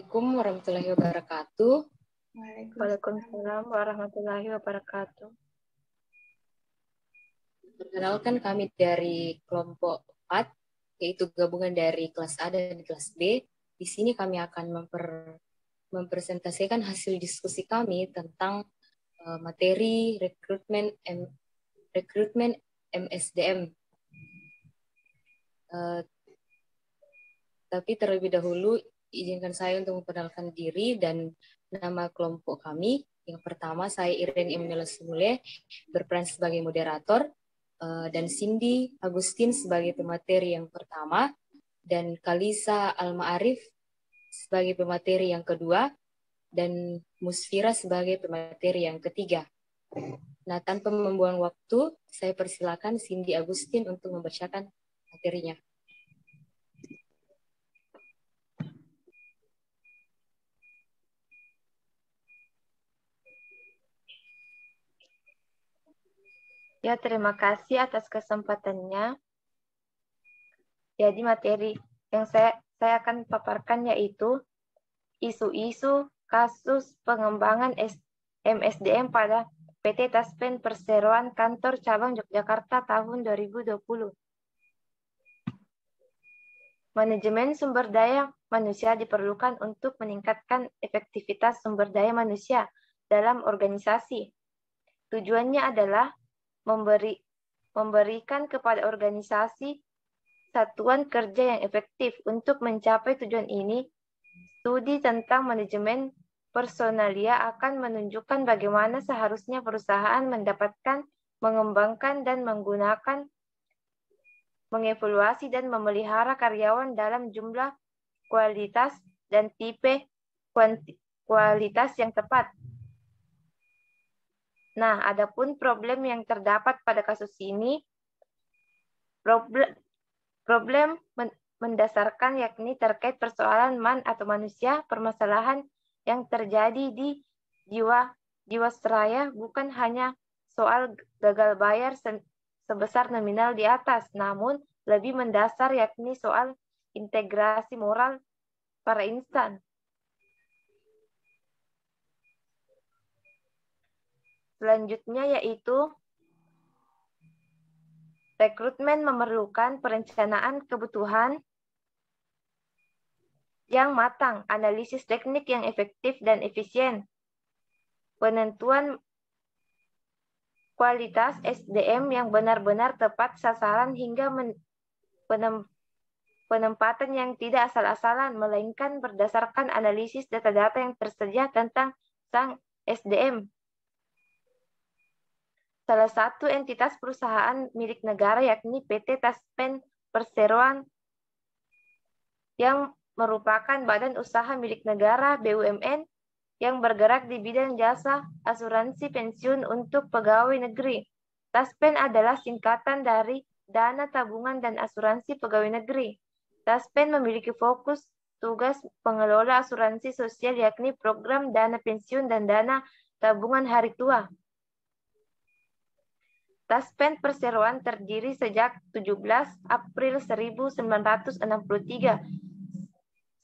Assalamualaikum warahmatullahi wabarakatuh. Waalaikumsalam warahmatullahi wabarakatuh. Perkenalkan kami dari kelompok 4, yaitu gabungan dari kelas A dan kelas B. Di sini kami akan mempresentasikan hasil diskusi kami tentang materi rekrutmen MSDM. Tapi terlebih dahulu izinkan saya untuk memperkenalkan diri dan nama kelompok kami. Yang pertama, saya Iren Emanuela Sumule, berperan sebagai moderator, dan Cindy Agustin sebagai pemateri yang pertama, dan Kalisa Alma Arif sebagai pemateri yang kedua, dan Musfira sebagai pemateri yang ketiga. Nah, tanpa membuang waktu, saya persilakan Cindy Agustin untuk membacakan materinya. Ya, terima kasih atas kesempatannya. Jadi materi yang saya akan paparkan yaitu isu-isu kasus pengembangan MSDM pada PT Taspen Perseroan Kantor Cabang Yogyakarta tahun 2020. Manajemen sumber daya manusia diperlukan untuk meningkatkan efektivitas sumber daya manusia dalam organisasi. Tujuannya adalah memberikan kepada organisasi satuan kerja yang efektif. Untuk mencapai tujuan ini, studi tentang manajemen personalia akan menunjukkan bagaimana seharusnya perusahaan mendapatkan, mengembangkan, dan mengevaluasi dan memelihara karyawan dalam jumlah, kualitas, dan tipe kualitas yang tepat. Nah, adapun problem yang terdapat pada kasus ini, problem mendasarkan yakni terkait persoalan atau manusia, permasalahan yang terjadi di Jiwasraya bukan hanya soal gagal bayar sebesar nominal di atas, namun lebih mendasar yakni soal integrasi moral para insan. Selanjutnya yaitu rekrutmen memerlukan perencanaan kebutuhan yang matang, analisis teknik yang efektif dan efisien, penentuan kualitas SDM yang benar-benar tepat sasaran hingga penempatan yang tidak asal-asalan, melainkan berdasarkan analisis data-data yang tersedia tentang sang SDM. Salah satu entitas perusahaan milik negara yakni PT Taspen Perseroan yang merupakan badan usaha milik negara BUMN yang bergerak di bidang jasa asuransi pensiun untuk pegawai negeri. Taspen adalah singkatan dari Dana Tabungan dan Asuransi Pegawai Negeri. Taspen memiliki fokus tugas pengelola asuransi sosial yakni program dana pensiun dan dana tabungan hari tua. Taspen Perseroan terdiri sejak 17 April 1963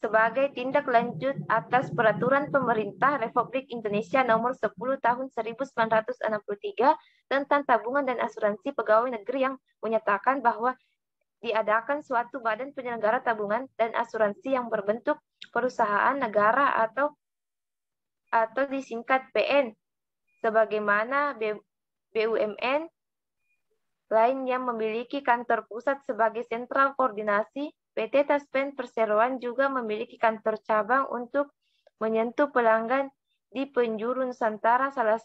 sebagai tindak lanjut atas Peraturan Pemerintah Republik Indonesia Nomor 10 Tahun 1963 tentang tabungan dan asuransi pegawai negeri yang menyatakan bahwa diadakan suatu badan penyelenggara tabungan dan asuransi yang berbentuk perusahaan negara atau disingkat PN, sebagaimana BUMN lain yang memiliki kantor pusat sebagai sentral koordinasi. PT Taspen Perseroan juga memiliki kantor cabang untuk menyentuh pelanggan di penjuru Nusantara, salah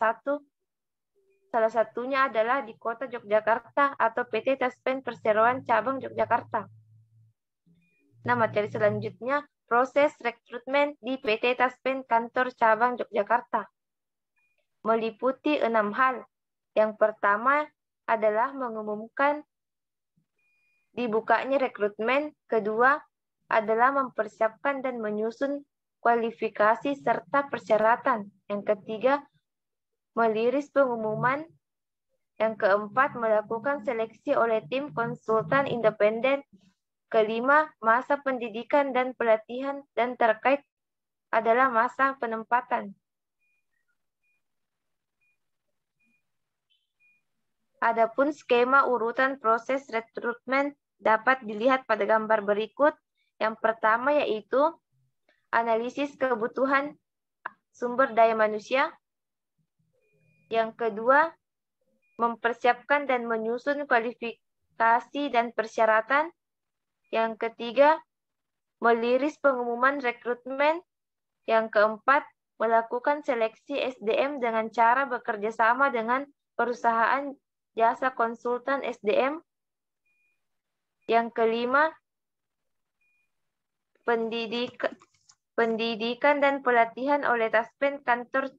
satunya adalah di kota Yogyakarta atau PT Taspen Perseroan cabang Yogyakarta. Nah, materi selanjutnya proses rekrutmen di PT Taspen kantor cabang Yogyakarta meliputi 6 hal. Yang pertama adalah mengumumkan dibukanya rekrutmen, kedua adalah mempersiapkan dan menyusun kualifikasi serta persyaratan, yang ketiga meliris pengumuman, yang keempat melakukan seleksi oleh tim konsultan independen, kelima masa pendidikan dan pelatihan dan terkait adalah masa penempatan. Adapun skema urutan proses rekrutmen dapat dilihat pada gambar berikut. Yang pertama yaitu analisis kebutuhan sumber daya manusia. Yang kedua, mempersiapkan dan menyusun kualifikasi dan persyaratan. Yang ketiga, meliris pengumuman rekrutmen. Yang keempat, melakukan seleksi SDM dengan cara bekerja sama dengan perusahaan jasa konsultan SDM. Yang kelima, pendidikan dan pelatihan oleh Taspen kantor.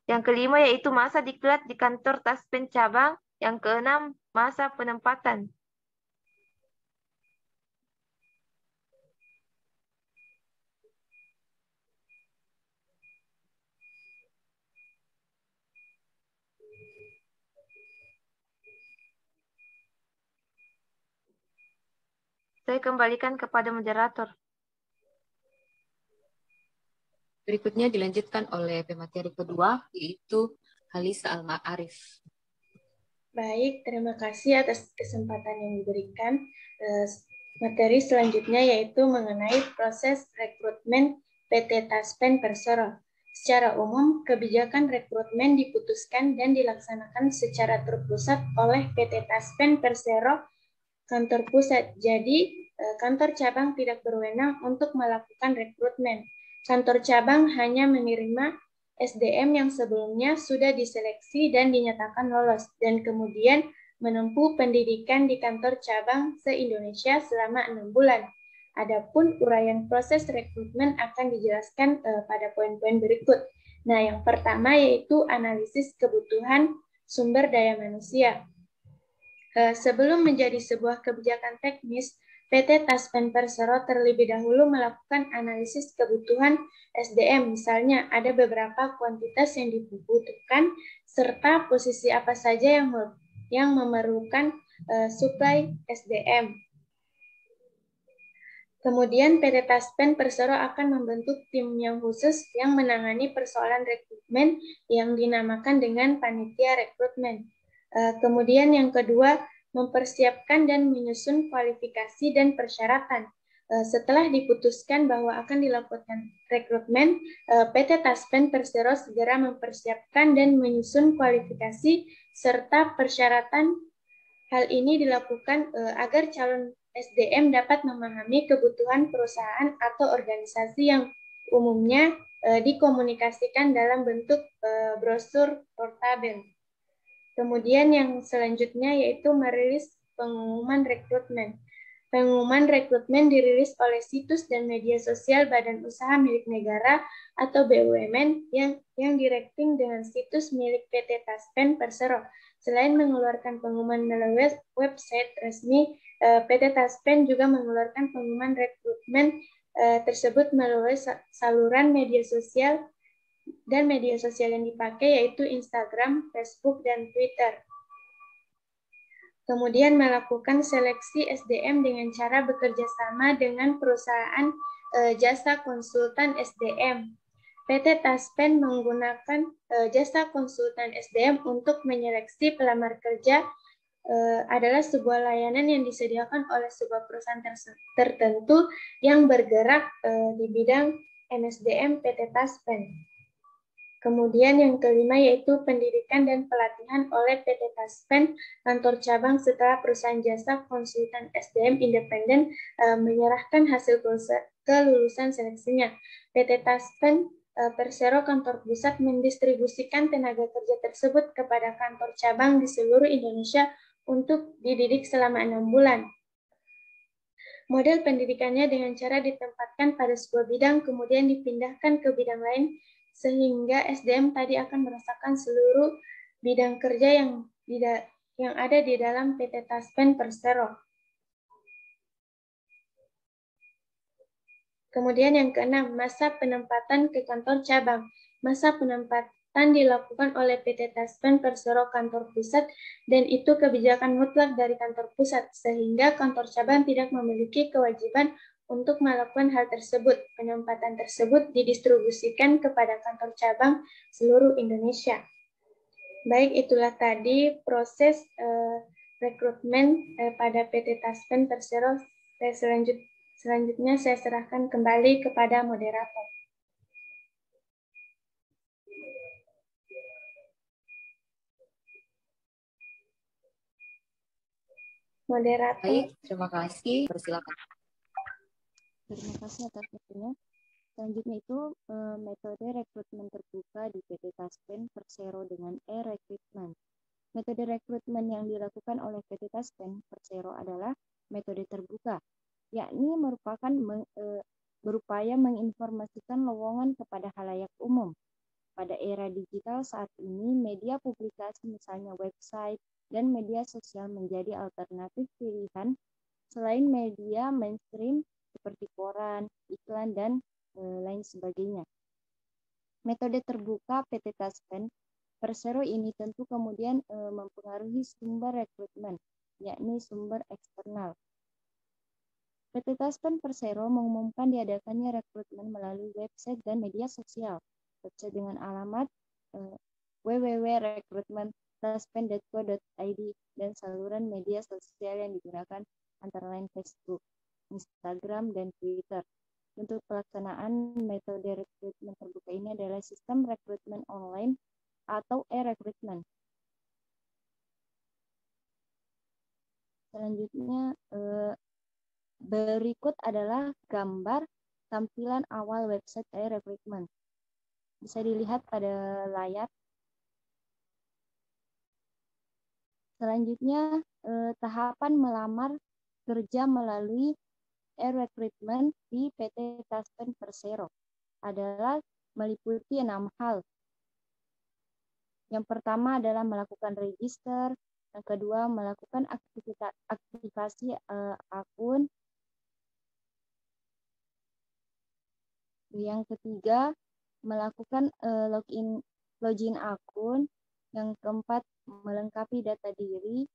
Yang kelima yaitu masa diklat di kantor Taspen cabang. Yang keenam, masa penempatan. Saya kembalikan kepada moderator. Berikutnya dilanjutkan oleh pemateri kedua, yaitu Halisa Al-Ma'arif. Baik, terima kasih atas kesempatan yang diberikan. Materi selanjutnya yaitu mengenai proses rekrutmen PT Taspen Persero. Secara umum, kebijakan rekrutmen diputuskan dan dilaksanakan secara terpusat oleh PT Taspen Persero kantor pusat. Jadi, kantor cabang tidak berwenang untuk melakukan rekrutmen. Kantor cabang hanya menerima SDM yang sebelumnya sudah diseleksi dan dinyatakan lolos, dan kemudian menempuh pendidikan di kantor cabang se-Indonesia selama 6 bulan. Adapun uraian proses rekrutmen akan dijelaskan pada poin-poin berikut. Nah, yang pertama yaitu analisis kebutuhan sumber daya manusia. Sebelum menjadi sebuah kebijakan teknis, PT Taspen Persero terlebih dahulu melakukan analisis kebutuhan SDM. Misalnya, ada beberapa kuantitas yang dibutuhkan, serta posisi apa saja yang memerlukan suplai SDM. Kemudian PT Taspen Persero akan membentuk tim yang khusus yang menangani persoalan rekrutmen yang dinamakan dengan panitia rekrutmen. Kemudian yang kedua, mempersiapkan dan menyusun kualifikasi dan persyaratan. Setelah diputuskan bahwa akan dilakukan rekrutmen, PT Taspen Persero segera mempersiapkan dan menyusun kualifikasi serta persyaratan. Hal ini dilakukan agar calon SDM dapat memahami kebutuhan perusahaan atau organisasi yang umumnya dikomunikasikan dalam bentuk brosur portabel. Kemudian yang selanjutnya yaitu merilis pengumuman rekrutmen. Pengumuman rekrutmen dirilis oleh situs dan media sosial Badan Usaha Milik Negara atau BUMN yang direkting dengan situs milik PT Taspen Persero. Selain mengeluarkan pengumuman melalui website resmi, PT Taspen juga mengeluarkan pengumuman rekrutmen tersebut melalui saluran media sosial dan media sosial yang dipakai yaitu Instagram, Facebook, dan Twitter. Kemudian melakukan seleksi SDM dengan cara bekerja sama dengan perusahaan jasa konsultan SDM. PT Taspen menggunakan jasa konsultan SDM untuk menyeleksi pelamar kerja adalah sebuah layanan yang disediakan oleh sebuah perusahaan tertentu yang bergerak di bidang MSDM PT Taspen. Kemudian yang kelima yaitu pendidikan dan pelatihan oleh PT Taspen kantor cabang setelah perusahaan jasa konsultan SDM independen menyerahkan hasil kelulusan seleksinya. PT Taspen Persero kantor pusat mendistribusikan tenaga kerja tersebut kepada kantor cabang di seluruh Indonesia untuk dididik selama 6 bulan. Model pendidikannya dengan cara ditempatkan pada sebuah bidang kemudian dipindahkan ke bidang lain sehingga SDM tadi akan merasakan seluruh bidang kerja yang ada di dalam PT Taspen Persero. Kemudian yang keenam, masa penempatan ke kantor cabang. Masa penempatan dilakukan oleh PT Taspen Persero kantor pusat dan itu kebijakan mutlak dari kantor pusat sehingga kantor cabang tidak memiliki kewajiban Untuk melakukan hal tersebut, penempatan tersebut didistribusikan kepada kantor cabang seluruh Indonesia. Baik, itulah tadi proses rekrutmen pada PT Taspen Persero. Selanjutnya saya serahkan kembali kepada moderator. Moderator. Baik, terima kasih. Persilakan. Terima kasih atas waktunya. Selanjutnya itu metode rekrutmen terbuka di PT Taspen Persero dengan e-recruitment. Metode rekrutmen yang dilakukan oleh PT Taspen Persero adalah metode terbuka, yakni merupakan berupaya menginformasikan lowongan kepada khalayak umum. Pada era digital saat ini, media publikasi misalnya website dan media sosial menjadi alternatif pilihan selain media mainstream seperti koran, iklan, dan lain sebagainya. Metode terbuka PT Taspen Persero ini tentu kemudian mempengaruhi sumber rekrutmen, yakni sumber eksternal. PT Taspen Persero mengumumkan diadakannya rekrutmen melalui website dan media sosial. Website dengan alamat www.rekrutmentaspen.co.id dan saluran media sosial yang digunakan antara lain Facebook, Instagram, dan Twitter. Untuk pelaksanaan metode rekrutmen terbuka ini adalah sistem rekrutmen online atau e-rekrutmen. Selanjutnya berikut adalah gambar tampilan awal website e-rekrutmen. Bisa dilihat pada layar. Selanjutnya, tahapan melamar kerja melalui e-recruitment di PT Taspen Persero adalah meliputi 6 hal. Yang pertama adalah melakukan register, yang kedua melakukan aktivasi akun, yang ketiga melakukan login akun, yang keempat melengkapi data diri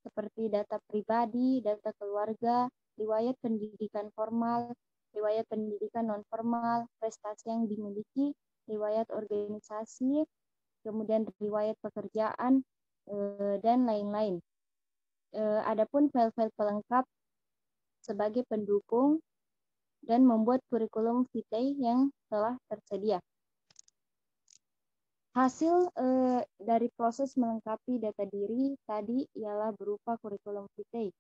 seperti data pribadi, data keluarga, riwayat pendidikan formal, riwayat pendidikan non formal, prestasi yang dimiliki, riwayat organisasi, kemudian riwayat pekerjaan, dan lain-lain. Adapun file-file pelengkap sebagai pendukung dan membuat kurikulum vitae yang telah tersedia. Hasil dari proses melengkapi data diri tadi ialah berupa kurikulum vitae.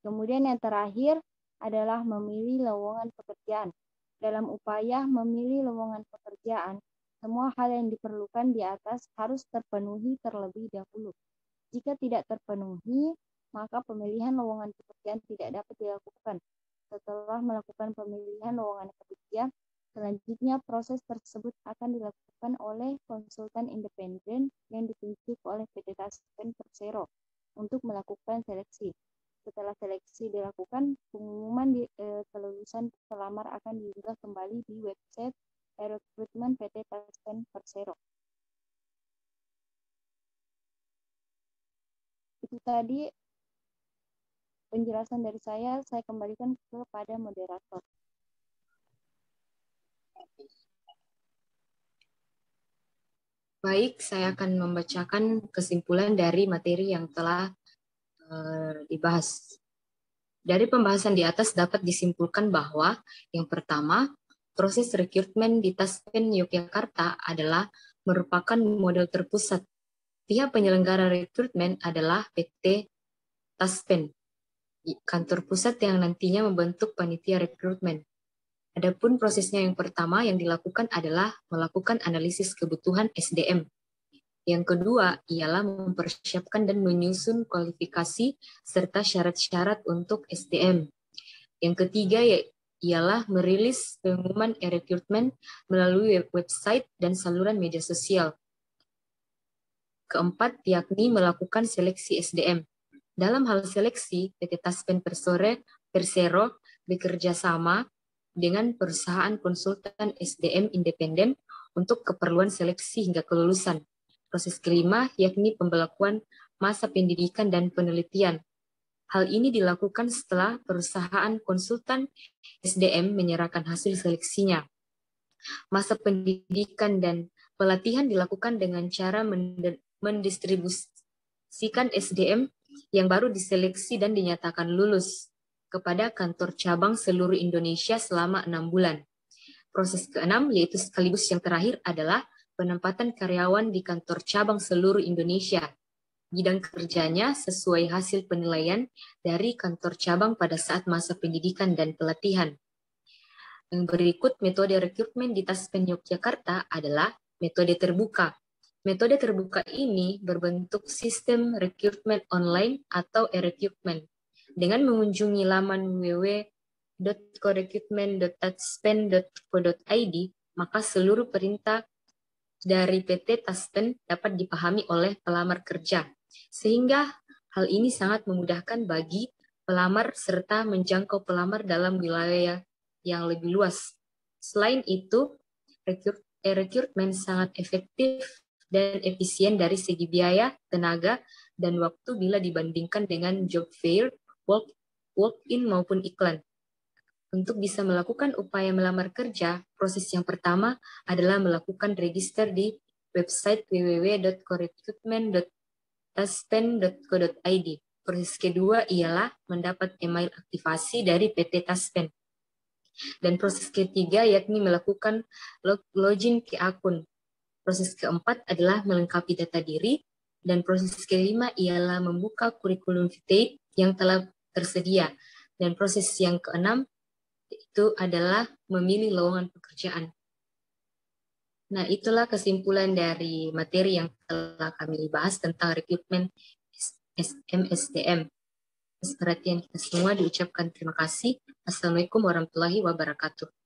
Kemudian yang terakhir adalah memilih lowongan pekerjaan. Dalam upaya memilih lowongan pekerjaan, semua hal yang diperlukan di atas harus terpenuhi terlebih dahulu. Jika tidak terpenuhi, maka pemilihan lowongan pekerjaan tidak dapat dilakukan. Setelah melakukan pemilihan lowongan kerja, selanjutnya proses tersebut akan dilakukan oleh konsultan independen yang ditunjuk oleh PT Taspen Persero untuk melakukan seleksi. Setelah seleksi dilakukan, pengumuman kelulusan pelamar akan diunggah kembali di website rekrutmen PT Taspen Persero. Itu tadi penjelasan dari saya kembalikan kepada moderator. Baik, saya akan membacakan kesimpulan dari materi yang telah dibahas. Dari pembahasan di atas dapat disimpulkan bahwa yang pertama, proses rekrutmen di Taspen Yogyakarta adalah merupakan model terpusat. Pihak penyelenggara rekrutmen adalah PT Taspen, kantor pusat yang nantinya membentuk panitia rekrutmen. Adapun prosesnya yang pertama yang dilakukan adalah melakukan analisis kebutuhan SDM. Yang kedua ialah mempersiapkan dan menyusun kualifikasi serta syarat-syarat untuk SDM. Yang ketiga ialah merilis pengumuman e-recruitment melalui website dan saluran media sosial. Keempat, yakni melakukan seleksi SDM. Dalam hal seleksi, PT Taspen Persero bekerja sama dengan perusahaan konsultan SDM independen untuk keperluan seleksi hingga kelulusan. Proses kelima yakni pembelakuan masa pendidikan dan penelitian. Hal ini dilakukan setelah perusahaan konsultan SDM menyerahkan hasil seleksinya. Masa pendidikan dan pelatihan dilakukan dengan cara mendistribusikan SDM yang baru diseleksi dan dinyatakan lulus kepada kantor cabang seluruh Indonesia selama 6 bulan. Proses ke-6, yaitu sekaligus yang terakhir, adalah penempatan karyawan di kantor cabang seluruh Indonesia. Bidang kerjanya sesuai hasil penilaian dari kantor cabang pada saat masa pendidikan dan pelatihan. Yang berikut metode rekrutmen di Taspen Yogyakarta adalah metode terbuka. Metode terbuka ini berbentuk sistem rekrutmen online atau e-rekrutmen. Dengan mengunjungi laman www.korekrutmen.taspen.co.id, maka seluruh perintah dari PT Taspen dapat dipahami oleh pelamar kerja, sehingga hal ini sangat memudahkan bagi pelamar serta menjangkau pelamar dalam wilayah yang lebih luas. Selain itu, rekrutmen sangat efektif dan efisien dari segi biaya, tenaga, dan waktu bila dibandingkan dengan job fair, walk-in maupun iklan. Untuk bisa melakukan upaya melamar kerja, proses yang pertama adalah melakukan register di website www.korekrutmen.taspen.co.id. Proses kedua ialah mendapat email aktivasi dari PT Taspen. Dan proses ketiga yakni melakukan login ke akun. Proses keempat adalah melengkapi data diri. Dan proses kelima ialah membuka kurikulum vitae yang telah tersedia. Dan proses yang keenam itu adalah memilih lowongan pekerjaan. Nah, itulah kesimpulan dari materi yang telah kami bahas tentang rekrutmen SMSDM. Atas perhatian kita semua diucapkan terima kasih. Assalamualaikum warahmatullahi wabarakatuh.